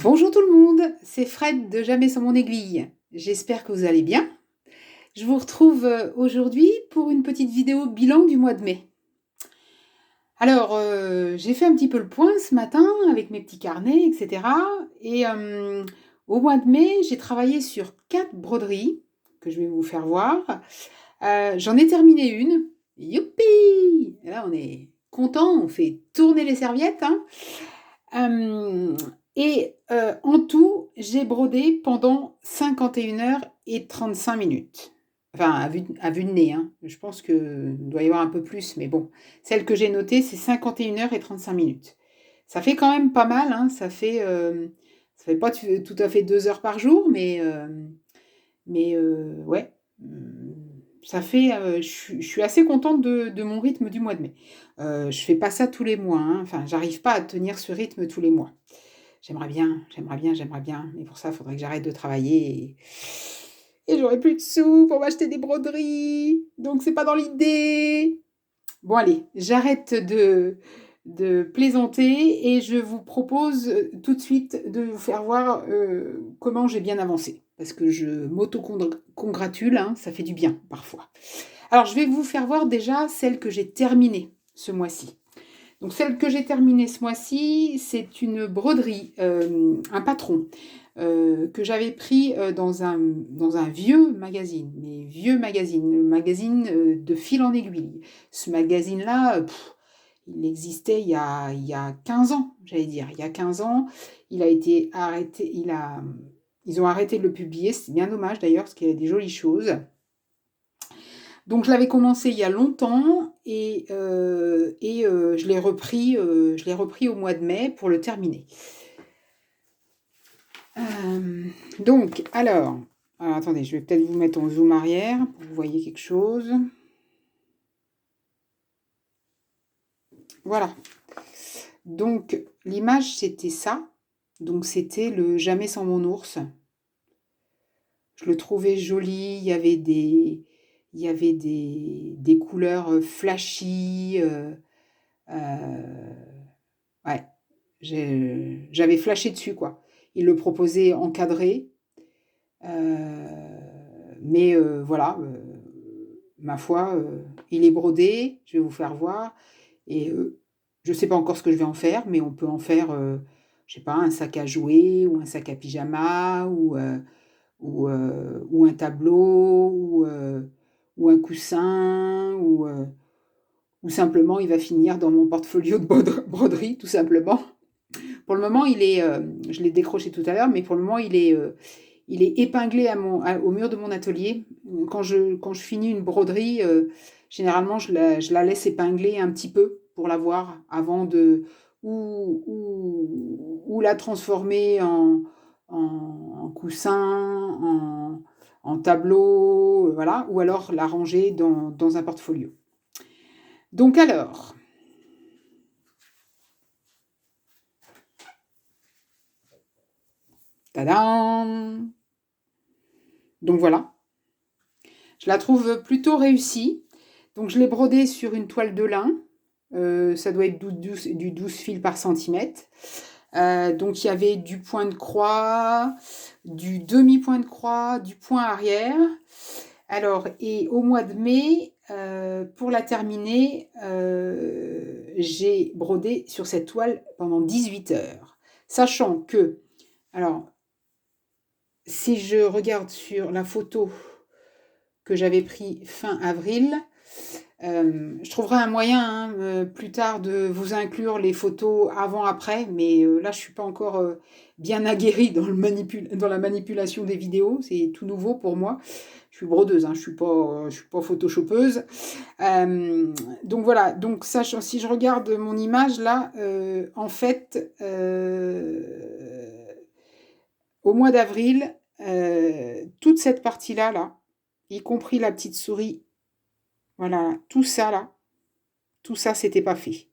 Bonjour tout le monde, c'est Fred de Jamais sans mon aiguille. J'espère que vous allez bien. Je vous retrouve aujourd'hui pour une petite vidéo bilan du mois de mai. Alors, j'ai fait un petit peu le point ce matin avec mes petits carnets, etc. Et au mois de mai, j'ai travaillé sur 4 broderies que je vais vous faire voir. J'en ai terminé une. Youpi! Et là, on est content, on fait tourner les serviettes, hein. En tout, j'ai brodé pendant 51 heures et 35 minutes. Enfin, à vue de nez, hein. Je pense qu'il doit y avoir un peu plus, mais bon. Celle que j'ai notée, c'est 51 heures et 35 minutes. Ça fait quand même pas mal, hein. Ça fait pas tout à fait 2 heures par jour, mais ouais. Ça fait, je suis assez contente de mon rythme du mois de mai. Je fais pas ça tous les mois, hein. Enfin, j'arrive pas à tenir ce rythme tous les mois. J'aimerais bien, j'aimerais bien, j'aimerais bien, mais pour ça, il faudrait que j'arrête de travailler et j'aurai plus de sous pour m'acheter des broderies, donc c'est pas dans l'idée. Bon allez, j'arrête de plaisanter et je vous propose tout de suite de vous faire voir comment j'ai bien avancé. Parce que je m'auto-congratule, hein, ça fait du bien parfois. Alors je vais vous faire voir déjà celle que j'ai terminée ce mois-ci. Donc celle que j'ai terminée ce mois-ci, c'est une broderie, un patron que j'avais pris dans un vieux magazine, mais vieux magazine, le magazine de Fil en aiguille. Ce magazine-là, il existait il y a 15 ans, j'allais dire. Il y a 15 ans, il a été arrêté, ils ont arrêté de le publier, c'est bien dommage d'ailleurs, parce qu'il y a des jolies choses. Donc je l'avais commencé il y a longtemps et je l'ai repris au mois de mai pour le terminer. Donc alors attendez, je vais peut-être vous mettre en zoom arrière pour que vous voyez quelque chose. Voilà. Donc l'image c'était ça. Donc c'était le Jamais sans mon ours. Je le trouvais joli, il y avait des couleurs flashy. Ouais, j'avais flashé dessus, quoi. Il le proposait encadré, mais voilà, ma foi, il est brodé, je vais vous faire voir, et je ne sais pas encore ce que je vais en faire, mais on peut en faire, je sais pas, un sac à jouer, ou un sac à pyjama, ou un tableau, ou un coussin, ou simplement il va finir dans mon portfolio de broderie, tout simplement. Pour le moment, je l'ai décroché tout à l'heure, mais pour le moment, il est épinglé au mur de mon atelier. Quand je finis une broderie, généralement, je la laisse épingler un petit peu pour la voir avant de ou la transformer en coussin, en tableau, voilà, ou alors la ranger dans un portfolio. Donc alors, tadam! Donc voilà, je la trouve plutôt réussie. Donc je l'ai brodée sur une toile de lin. Ça doit être du 12 fils par centimètre. Donc il y avait du point de croix, du demi-point de croix, du point arrière. Alors, et au mois de mai, pour la terminer, j'ai brodé sur cette toile pendant 18 heures. Sachant que, alors, si je regarde sur la photo que j'avais pris fin avril, je trouverai un moyen, hein, plus tard, de vous inclure les photos avant-après, mais là je suis pas encore bien aguerrie dans la manipulation des vidéos, c'est tout nouveau pour moi. Je suis brodeuse, hein, je suis pas photoshopeuse. Donc voilà, donc si je regarde mon image là, en fait, au mois d'avril, toute cette partie-là, là, y compris la petite souris, voilà, tout ça là, tout ça, c'était pas fait.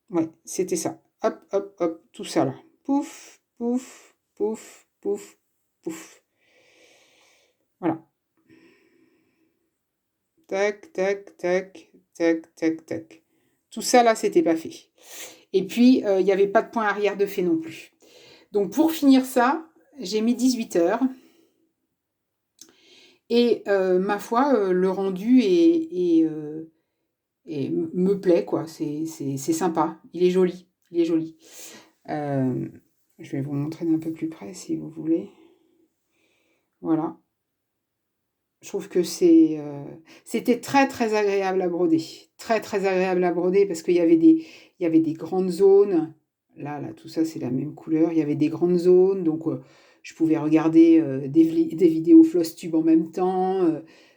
Ouais, c'était ça. Hop, hop, hop, tout ça là. Pouf, pouf, pouf, pouf, pouf. Voilà. Tac, tac, tac, tac, tac, tac. Tout ça là, c'était pas fait. Et puis, il n'y avait pas de point arrière de fait non plus. Donc pour finir ça, j'ai mis 18 heures et ma foi, le rendu me plaît quoi, c'est sympa, il est joli, il est joli. Hem, je vais vous montrer d'un peu plus près si vous voulez. Voilà. Je trouve que c'était très, très agréable à broder. Très, très agréable à broder parce qu'il y avait des grandes zones. Là, tout ça, c'est la même couleur. Il y avait des grandes zones, donc je pouvais regarder, des vidéos Flosstube en même temps,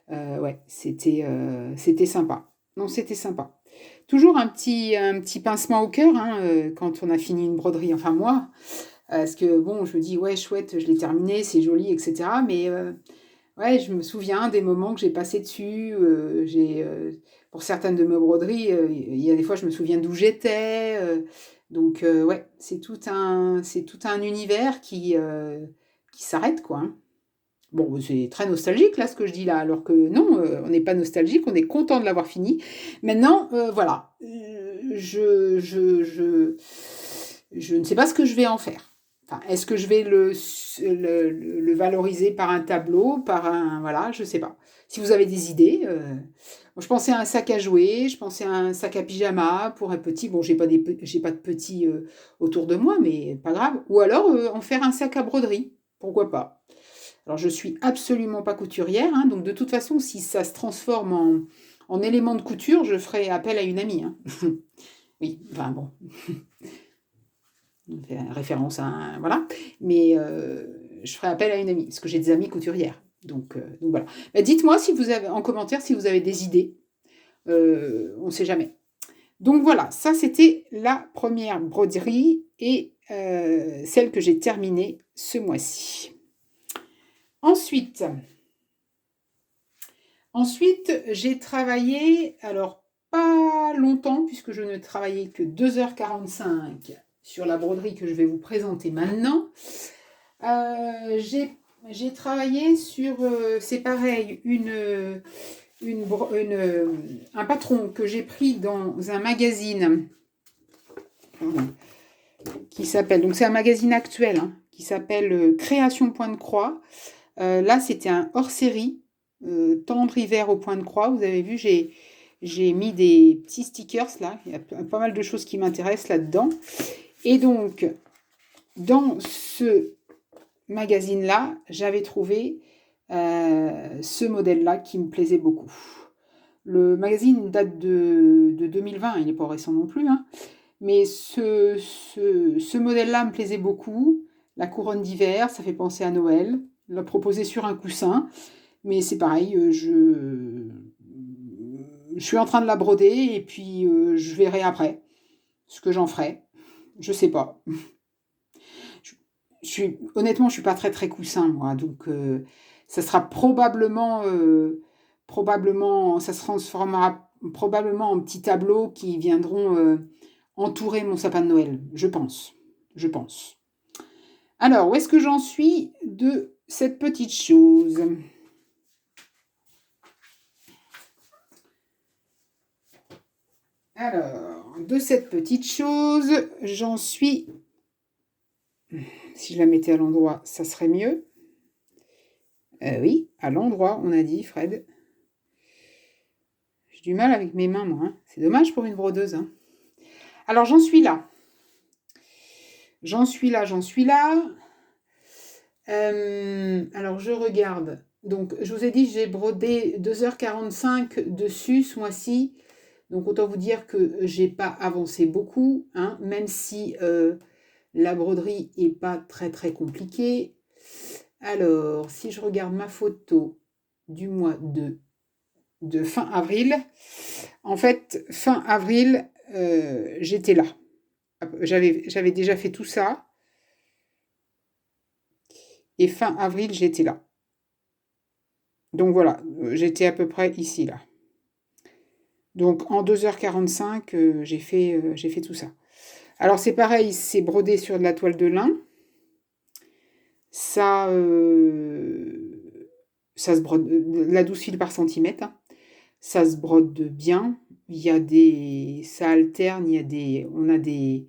ouais, c'était sympa. Non, c'était sympa. Toujours un petit pincement au cœur, hein, quand on a fini une broderie, enfin moi, parce que bon, je me dis: «Ouais, chouette, je l'ai terminé, c'est joli et cetera», mais ouais, je me souviens des moments que j'ai passés dessus, pour certaines de mes broderies, il y a des fois, je me souviens d'où j'étais, donc ouais, c'est tout un univers qui s'arrête, quoi, hein. Bon, c'est très nostalgique, là, ce que je dis là, alors que non, on n'est pas nostalgique, on est content de l'avoir fini. Maintenant, voilà, je ne sais pas ce que je vais en faire. Enfin, est-ce que je vais le valoriser par un tableau, par un... Voilà, je sais pas. Si vous avez des idées, moi, je pensais à un sac à jouer, je pensais à un sac à pyjama pour un petit. Bon, j'ai pas de petit autour de moi, mais pas grave. Ou alors en faire un sac à broderie, pourquoi pas. Alors, je suis absolument pas couturière, hein, donc de toute façon, si ça se transforme en élément de couture, je ferai appel à une amie, hein. Oui, enfin bon, on fait référence à voilà, mais je ferai appel à une amie, parce que j'ai des amies couturières. Donc voilà. Bah, dites-moi si vous avez en commentaire si vous avez des idées. On ne sait jamais. Donc voilà, ça c'était la première broderie et celle que j'ai terminée ce mois-ci. Ensuite, j'ai travaillé, alors pas longtemps, puisque je ne travaillais que 2h45 sur la broderie que je vais vous présenter maintenant. J'ai travaillé sur, c'est pareil, un patron que j'ai pris dans un magazine qui s'appelle, donc c'est un magazine actuel, hein, qui s'appelle Création Point de Croix. Là, c'était un hors-série, tendre hiver au point de croix. Vous avez vu, j'ai mis des petits stickers là. Il y a pas mal de choses qui m'intéressent là-dedans. Et donc, dans ce magazine-là, j'avais trouvé ce modèle-là qui me plaisait beaucoup. Le magazine date de 2020, il n'est pas récent non plus, hein, mais ce modèle-là me plaisait beaucoup. La couronne d'hiver, ça fait penser à Noël. L'a proposé sur un coussin, mais c'est pareil, je suis en train de la broder et puis je verrai après ce que j'en ferai. Je sais pas. Honnêtement, je suis pas très très coussin moi, donc ça sera probablement, ça se transformera probablement en petits tableaux qui viendront entourer mon sapin de Noël, je pense. Je pense. Alors, où est-ce que j'en suis de cette petite chose? Alors, de cette petite chose, j'en suis... Si je la mettais à l'endroit, ça serait mieux. Oui, à l'endroit, on a dit, Fred. J'ai du mal avec mes mains, moi, hein. C'est dommage pour une brodeuse, hein. Alors, j'en suis là. J'en suis là. Alors, je regarde. Donc, je vous ai dit, j'ai brodé 2h45 dessus ce mois-ci. Donc, autant vous dire que j'ai pas avancé beaucoup, hein, même si la broderie est pas très très compliquée. Alors, si je regarde ma photo du mois de fin avril, en fait, fin avril, j'étais là. J'avais déjà fait tout ça. Et fin avril, j'étais là. Donc voilà, j'étais à peu près ici, là. Donc en 2h45, j'ai fait tout ça. Alors c'est pareil, c'est brodé sur de la toile de lin. Ça se brode, la 12 fils par centimètre, hein. Ça se brode bien. Ça alterne, on a des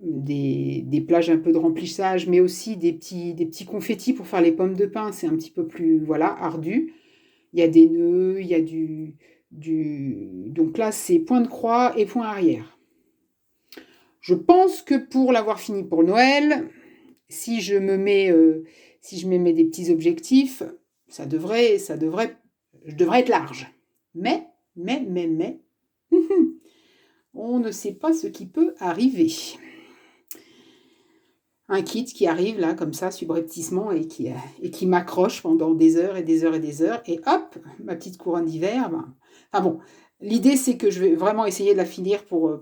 des plages un peu de remplissage, mais aussi des petits confettis pour faire les pommes de pin. C'est un petit peu plus, voilà, ardu. Il y a des nœuds, il y a donc là, c'est point de croix et point arrière. Je pense que pour l'avoir fini pour Noël, si je me mets, si je me mets des petits objectifs, je devrais être large. Mais, on ne sait pas ce qui peut arriver. Un kit qui arrive là, comme ça, subrepticement, et qui m'accroche pendant des heures et des heures et des heures, et hop, ma petite couronne d'hiver. Ben... Enfin bon, l'idée c'est que je vais vraiment essayer de la finir pour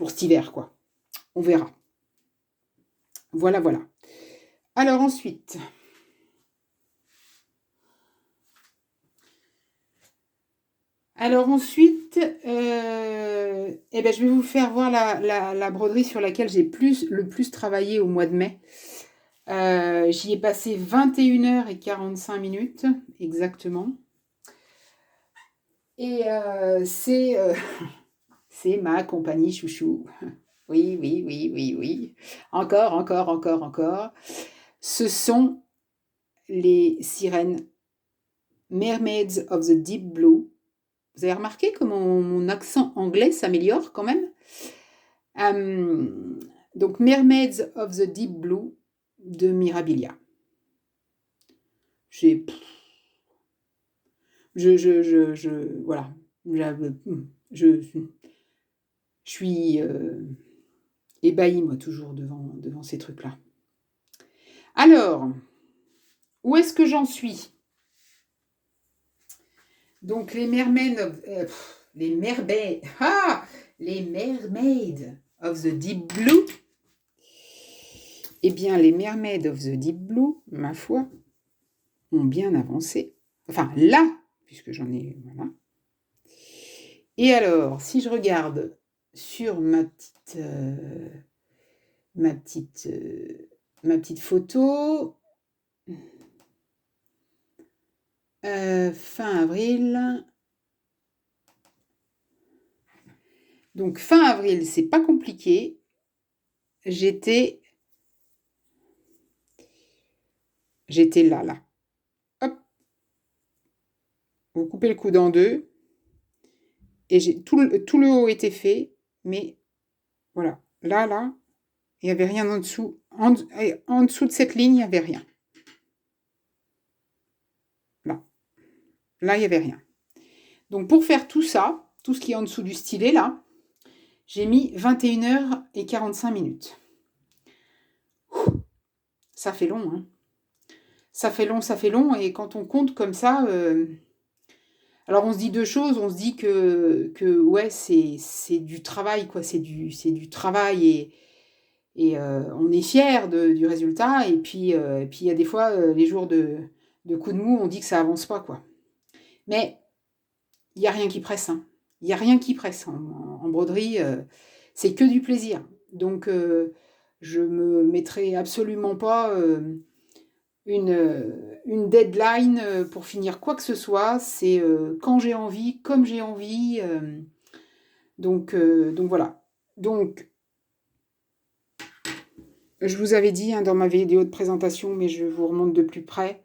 cet hiver, quoi. On verra. Voilà, voilà. Alors ensuite, eh ben, je vais vous faire voir la broderie sur laquelle j'ai le plus travaillé au mois de mai. J'y ai passé 21 h et 45 minutes, exactement. Et c'est ma compagnie chouchou. Oui, oui, oui, oui, oui. Encore, encore, encore, encore. Ce sont les sirènes Mermaids of the Deep Blue. Vous avez remarqué comment mon accent anglais s'améliore quand même. Donc, Mermaids of the Deep Blue de Mirabilia. Voilà. Je suis ébahie, moi, toujours devant ces trucs-là. Alors, où est-ce que j'en suis? Donc, les Mermaids of the Deep Blue. Eh bien, les Mermaids of the Deep Blue, ma foi, ont bien avancé. Enfin, là, puisque j'en ai... Voilà. Et alors, si je regarde sur ma petite photo, fin avril. Donc, fin avril, c'est pas compliqué. J'étais là. Hop. Vous coupez le coude en deux. Et tout le haut était fait, mais voilà. Là, il n'y avait rien en dessous. En dessous de cette ligne, il n'y avait rien. Là, il n'y avait rien. Donc, pour faire tout ça, tout ce qui est en dessous du stylet, là, j'ai mis 21 h et 45 minutes. Ça fait long, hein. Ça fait long, et quand on compte comme ça... Alors, on se dit deux choses. On se dit que ouais, c'est du travail, quoi. C'est du travail, et on est fier du résultat. Et puis, il y a des fois, les jours de coup de mou, on dit que ça avance pas, quoi. Mais il n'y a rien qui presse, hein. Il n'y a rien qui presse en broderie. C'est que du plaisir. Donc, je me mettrai absolument pas une deadline pour finir quoi que ce soit. C'est quand j'ai envie, comme j'ai envie. Donc voilà. Donc, je vous avais dit, hein, dans ma vidéo de présentation, mais je vous remonte de plus près.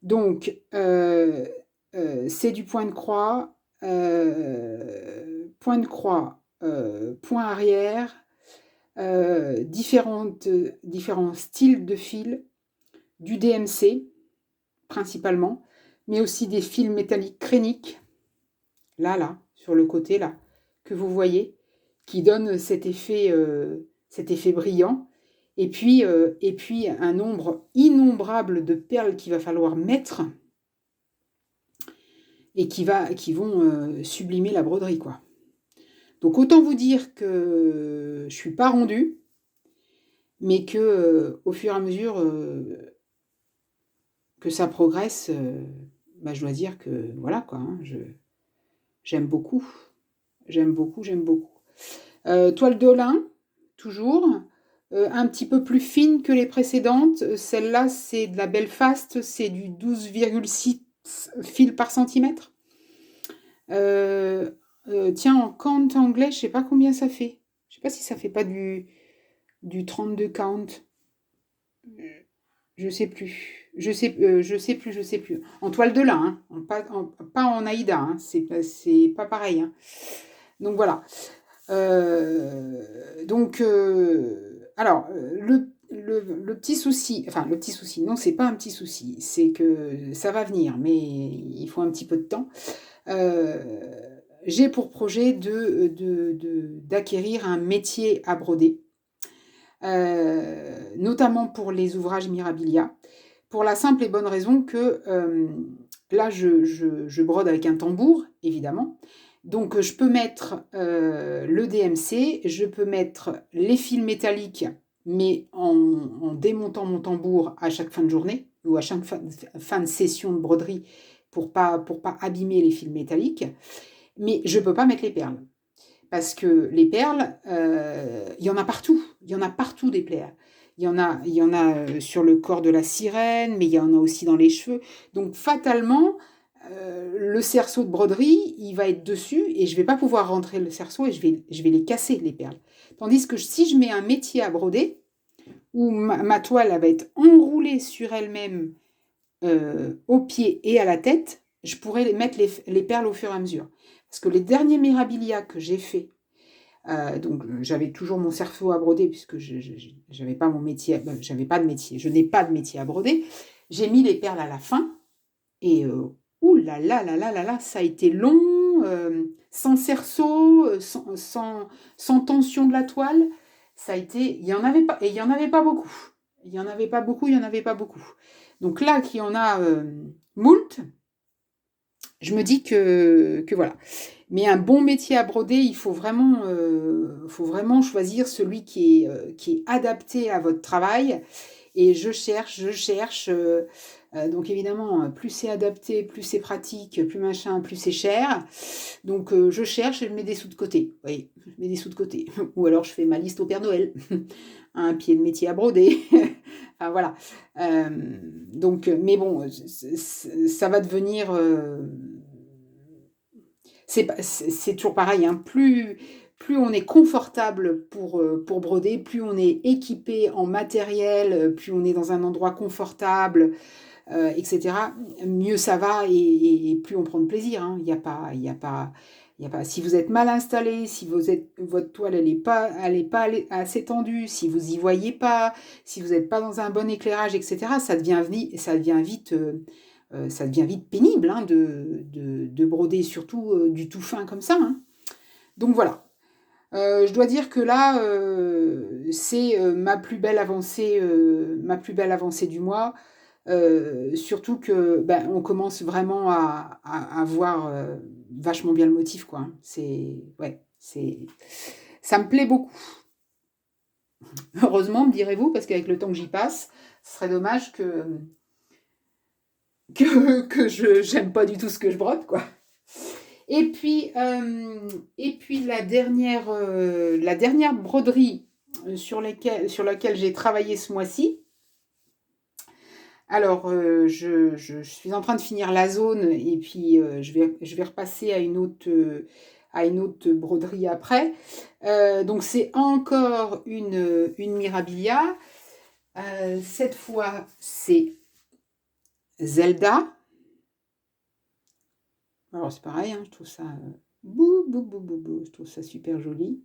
Donc, c'est du point de croix, point arrière, différents styles de fils, du DMC principalement, mais aussi des fils métalliques créniques, là, sur le côté, là, que vous voyez, qui donnent cet effet brillant. Et puis un nombre innombrable de perles qu'il va falloir mettre et qui vont sublimer la broderie, quoi. Donc, autant vous dire que je suis pas rendue, mais que au fur et à mesure que ça progresse, je dois dire que voilà, quoi, hein, j'aime beaucoup. J'aime beaucoup. Toile de lin, toujours. Un petit peu plus fine que les précédentes. Celle-là, c'est de la Belfast, c'est du 12,6 fils par centimètre. Tiens, en count anglais, je sais pas combien ça fait. Je sais pas si ça fait pas du 32 count. Je sais plus. Je sais plus. En toile de lin, hein. Pas en Aïda, hein. C'est pas pareil, hein. Donc voilà. Alors, le petit souci, enfin le petit souci, non, c'est pas un petit souci, c'est que ça va venir, mais il faut un petit peu de temps. Euh, j'ai pour projet d'acquérir un métier à broder, notamment pour les ouvrages Mirabilia, pour la simple et bonne raison que là, je brode avec un tambour, évidemment. Donc, je peux mettre le DMC, je peux mettre les fils métalliques, mais en démontant mon tambour à chaque fin de journée ou à chaque fin de session de broderie pour pas abîmer les fils métalliques. Mais je ne peux pas mettre les perles. Parce que les perles, il y en a partout. Il y en a partout des perles. Il y en a sur le corps de la sirène, mais il y en a aussi dans les cheveux. Donc fatalement, le cerceau de broderie, il va être dessus et je ne vais pas pouvoir rentrer le cerceau et je vais les casser, les perles. Tandis que si je mets un métier à broder, où ma toile elle va être enroulée sur elle-même aux pieds et à la tête, je pourrais mettre les perles au fur et à mesure. Parce que les derniers Mirabilia que j'ai fait, donc j'avais toujours mon cerceau à broder puisque je n'avais pas mon métier, j'avais pas de métier, je n'ai pas de métier à broder. J'ai mis les perles à la fin et ouh là là là là là là, ça a été long, sans cerceau, sans tension de la toile. Ça a été, il y en avait pas et il y en avait pas beaucoup. Il y en avait pas beaucoup, il y en avait pas beaucoup. Donc là, qu'il y en a moult, je me dis que voilà. Mais un bon métier à broder, il faut vraiment choisir celui qui est adapté à votre travail. Et je cherche. Donc évidemment, plus c'est adapté, plus c'est pratique, plus machin, plus c'est cher. Donc je cherche et je mets des sous de côté. Oui, je mets des sous de côté. Ou alors je fais ma liste au Père Noël. Un pied de métier à broder. Enfin voilà. Donc, mais bon, ça va devenir... c'est toujours pareil, hein. Plus on est confortable pour broder, plus on est équipé en matériel, plus on est dans un endroit confortable, etc., mieux ça va et plus on prend de plaisir, hein. Il y a pas, si vous êtes mal installé, si votre toile elle est pas assez tendue, si vous y voyez pas, si vous n'êtes pas dans un bon éclairage, etc., ça devient vite pénible, hein, de broder, surtout du tout fin comme ça, hein. Donc voilà. Je dois dire que là, c'est ma plus belle avancée du mois. Surtout que ben, on commence vraiment à voir vachement bien le motif, quoi, hein. Ouais, ça me plaît beaucoup. Heureusement, me direz-vous, parce qu'avec le temps que j'y passe, ce serait dommage que je j'aime pas du tout ce que je brode, quoi. Et puis la dernière broderie sur laquelle j'ai travaillé ce mois-ci. Alors, je suis en train de finir la zone et puis je vais repasser à une autre broderie après. Donc, c'est encore une Mirabilia. Cette fois, c'est Zelda. Alors, c'est pareil, hein, je trouve ça je trouve ça super joli.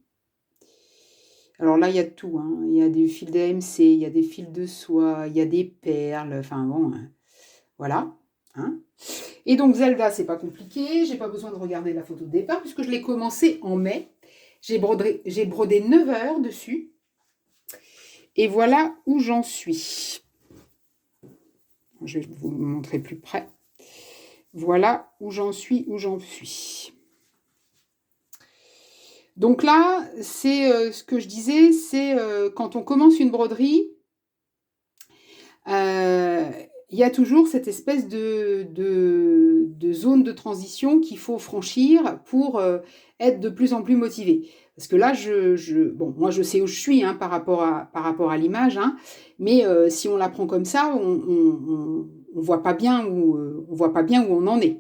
Alors là, il y a de tout, hein. Il y a des fils d'AMC, il y a des fils de soie, il y a des perles, enfin bon, voilà, hein. Et donc Zelda, c'est pas compliqué, j'ai pas besoin de regarder la photo de départ puisque je l'ai commencé en mai. J'ai brodé 9 heures dessus. Et voilà où j'en suis. Je vais vous le montrer plus près. Voilà où j'en suis. Donc là, c'est ce que je disais, c'est quand on commence une broderie, il y a toujours cette espèce de zone de transition qu'il faut franchir pour être de plus en plus motivé. Parce que là, bon, moi je sais où je suis, hein, par rapport à l'image, hein, mais si on la prend comme ça, on voit pas bien où on en est.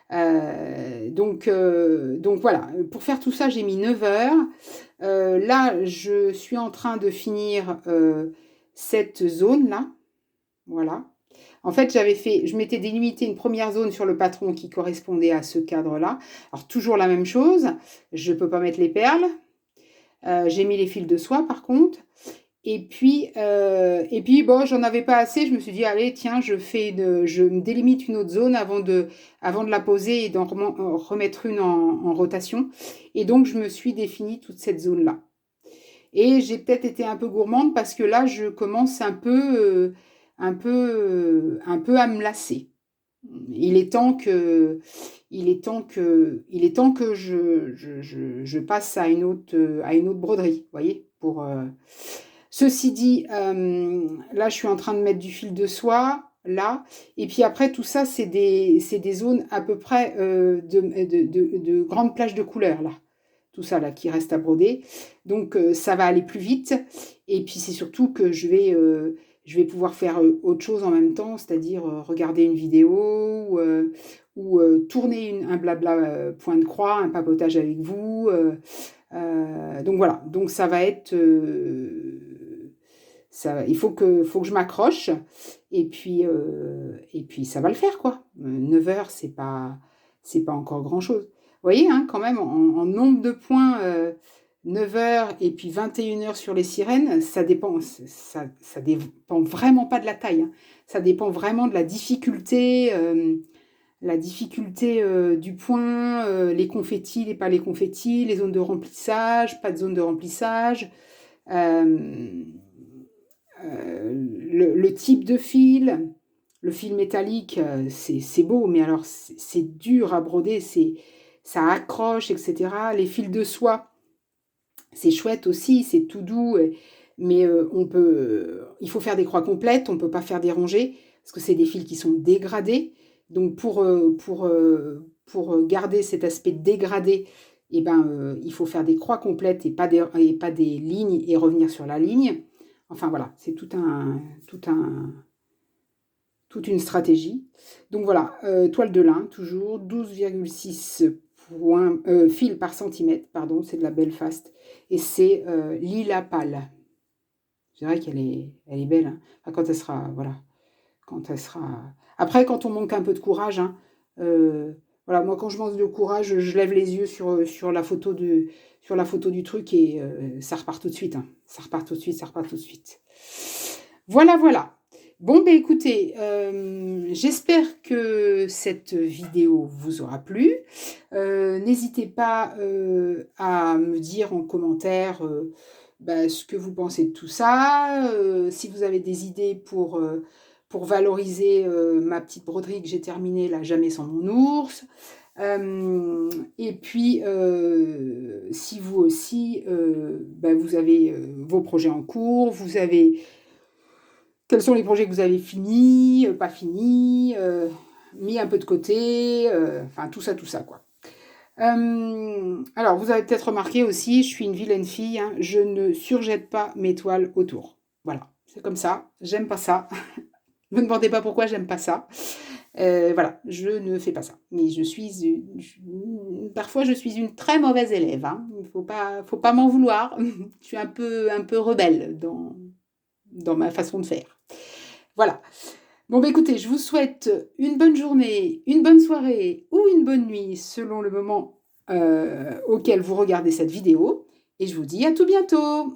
Donc voilà, pour faire tout ça, j'ai mis 9 heures. Là, je suis en train de finir cette zone-là. Voilà. En fait, je m'étais délimité une première zone sur le patron qui correspondait à ce cadre-là. Alors, toujours la même chose. Je ne peux pas mettre les perles. J'ai mis les fils de soie, par contre. Et puis bon, j'en avais pas assez. Je me suis dit, allez, tiens, je me délimite une autre zone avant de la poser et d'en remettre une en rotation. Et donc, je me suis défini toute cette zone-là. Et j'ai peut-être été un peu gourmande parce que là, je commence un peu à me lasser. Il est temps que je passe à une autre broderie, vous voyez, Ceci dit, là, je suis en train de mettre du fil de soie, là, et puis après, tout ça, c'est des zones à peu près de grandes plages de couleurs, là. Tout ça, là, qui reste à broder. Donc, ça va aller plus vite. Et puis, c'est surtout que je vais pouvoir faire autre chose en même temps, c'est-à-dire regarder une vidéo ou tourner un blabla point de croix, un papotage avec vous. Donc voilà, donc ça va être... il faut que je m'accroche et puis ça va le faire, quoi. 9 heures, c'est pas encore grand-chose. Vous voyez, hein, quand même, en nombre de points, 9 heures et puis 21 heures sur les sirènes, ça dépend vraiment pas de la taille, hein. Ça dépend vraiment de la difficulté du point, les confettis, pas les confettis, les zones de remplissage, pas de zone de remplissage, euh, le type de fil, le fil métallique, c'est beau, mais alors c'est dur à broder, ça accroche, etc. Les fils de soie, c'est chouette aussi, c'est tout doux, mais il faut faire des croix complètes, on ne peut pas faire des rongées, parce que c'est des fils qui sont dégradés. Donc pour garder cet aspect dégradé, eh ben, il faut faire des croix complètes et pas des lignes et revenir sur la ligne. Enfin voilà, c'est toute une stratégie. Donc voilà, toile de lin, toujours 12,6 fils par centimètre, pardon, c'est de la Belfast. Et c'est lilas pâle. C'est vrai elle est belle, hein. Enfin, quand elle sera, voilà, quand elle sera... Après, quand on manque un peu de courage, hein, voilà, moi quand je manque de courage, je lève les yeux sur la photo du truc et ça repart tout de suite, hein. Ça repart tout de suite, ça repart tout de suite. Voilà, voilà. Bon, ben écoutez, j'espère que cette vidéo vous aura plu. N'hésitez pas à me dire en commentaire ce que vous pensez de tout ça, si vous avez des idées pour valoriser ma petite broderie que j'ai terminée, là, Jamais sans mon ours. Et puis, si vous aussi, vous avez vos projets en cours, quels sont les projets que vous avez finis, pas finis, mis un peu de côté, enfin tout ça, quoi. Alors, vous avez peut-être remarqué aussi, je suis une vilaine fille, hein, je ne surjette pas mes toiles autour. Voilà, c'est comme ça, j'aime pas ça. Ne me demandez pas pourquoi j'aime pas ça. Voilà, je ne fais pas ça. Mais parfois je suis une très mauvaise élève, hein. Il faut pas m'en vouloir. Je suis un peu rebelle dans ma façon de faire. Voilà. Bon, écoutez, je vous souhaite une bonne journée, une bonne soirée ou une bonne nuit selon le moment auquel vous regardez cette vidéo. Et je vous dis à tout bientôt.